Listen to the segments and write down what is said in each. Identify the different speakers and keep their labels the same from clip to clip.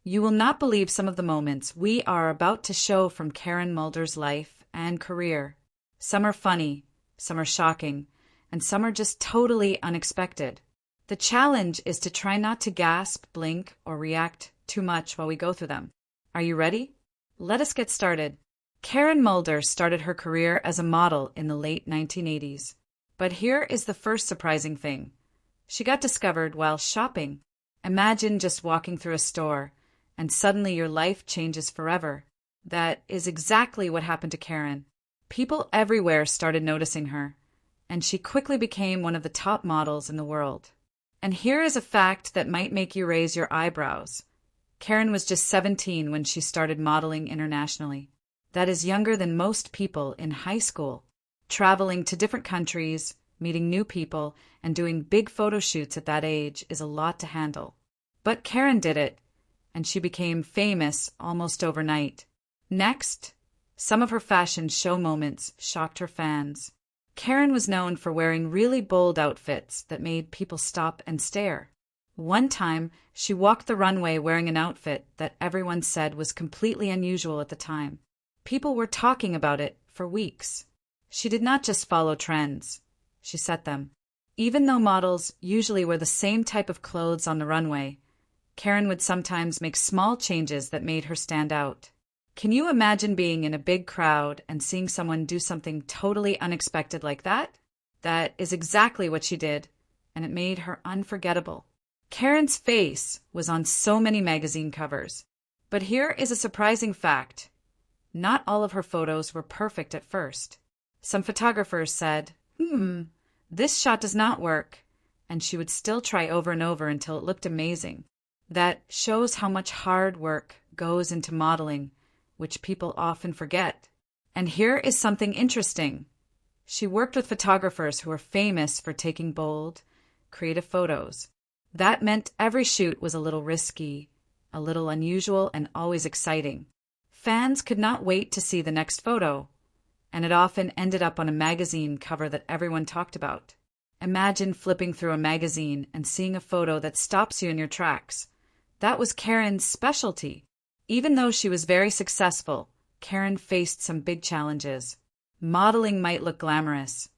Speaker 1: You will not believe some of the moments we are about to show from Karen Mulder's life and career. Some are funny, some are shocking, and some are just totally unexpected. The challenge is to try not to gasp, blink, or react too much while we go through them. Are you ready? Let us get started. Karen Mulder started her career as a model in the late 1980s. But here is the first surprising thing. She got discovered while shopping. Imagine just walking through a store, and suddenly your life changes forever. That is exactly what happened to Karen. People everywhere started noticing her, and she quickly became one of the top models in the world. And here is a fact that might make you raise your eyebrows. Karen was just 17 when she started modeling internationally. That is younger than most people in high school. Traveling to different countries, meeting new people, and doing big photo shoots at that age is a lot to handle. But Karen did it, and she became famous almost overnight. Next, some of her fashion show moments shocked her fans. Karen was known for wearing really bold outfits that made people stop and stare. One time, she walked the runway wearing an outfit that everyone said was completely unusual at the time. People were talking about it for weeks. She did not just follow trends, she set them. Even though models usually wear the same type of clothes on the runway, Karen would sometimes make small changes that made her stand out. Can you imagine being in a big crowd and seeing someone do something totally unexpected like that? That is exactly what she did, and it made her unforgettable. Karen's face was on so many magazine covers. But here is a surprising fact. Not all of her photos were perfect at first. Some photographers said, this shot does not work, and she would still try over and over until it looked amazing. That shows how much hard work goes into modeling, which people often forget. And here is something interesting. She worked with photographers who are famous for taking bold, creative photos. That meant every shoot was a little risky, a little unusual, and always exciting. Fans could not wait to see the next photo, and it often ended up on a magazine cover that everyone talked about. Imagine flipping through a magazine and seeing a photo that stops you in your tracks. That was Karen's specialty. Even though she was very successful, Karen faced some big challenges. Modeling might look glamorous,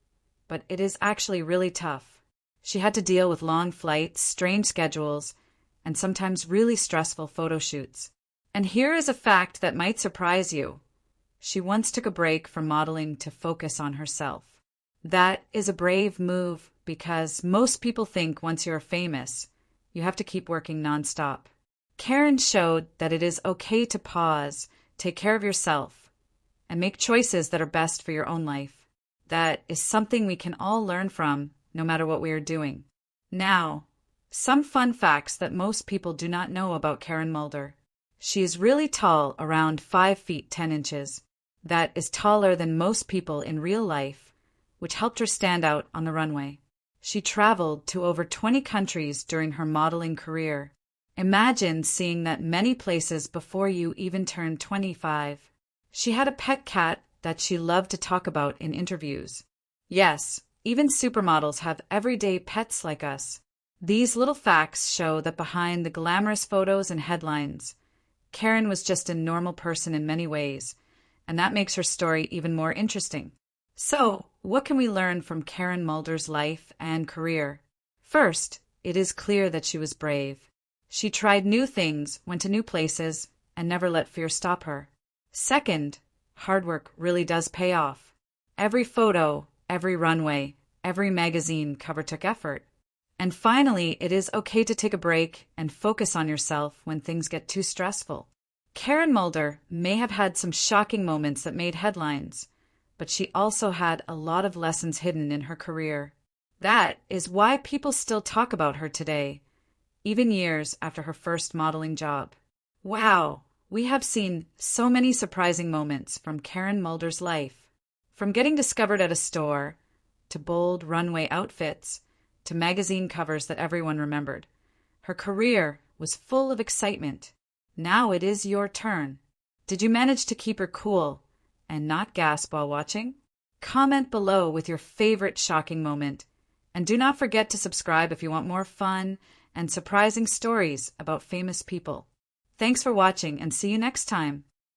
Speaker 1: but it is actually really tough. She had to deal with long flights, strange schedules, and sometimes really stressful photo shoots. And here is a fact that might surprise you. She once took a break from modeling to focus on herself. That is a brave move because most people think once you're famous, you have to keep working nonstop. Karen showed that it is okay to pause, take care of yourself, and make choices that are best for your own life. That is something we can all learn from, no matter what we are doing. Now, some fun facts that most people do not know about Karen Mulder. She is really tall, around 5 feet 10 inches. That is taller than most people in real life, which helped her stand out on the runway. She traveled to over 20 countries during her modeling career. Imagine seeing that many places before you even turned 25. She had a pet cat that she loved to talk about in interviews. Yes, even supermodels have everyday pets like us. These little facts show that behind the glamorous photos and headlines, Karen was just a normal person in many ways, and that makes her story even more interesting. So, what can we learn from Karen Mulder's life and career? First, it is clear that she was brave. She tried new things, went to new places, and never let fear stop her. Second, hard work really does pay off. Every photo, every runway, every magazine cover took effort. And finally, it is okay to take a break and focus on yourself when things get too stressful. Karen Mulder may have had some shocking moments that made headlines, but she also had a lot of lessons hidden in her career. That is why people still talk about her today, even years after her first modeling job. Wow, we have seen so many surprising moments from Karen Mulder's life. From getting discovered at a store, to bold runway outfits, to magazine covers that everyone remembered. Her career was full of excitement. Now it is your turn. Did you manage to keep her cool and not gasp while watching? Comment below with your favorite shocking moment. And do not forget to subscribe if you want more fun and surprising stories about famous people. Thanks for watching and see you next time.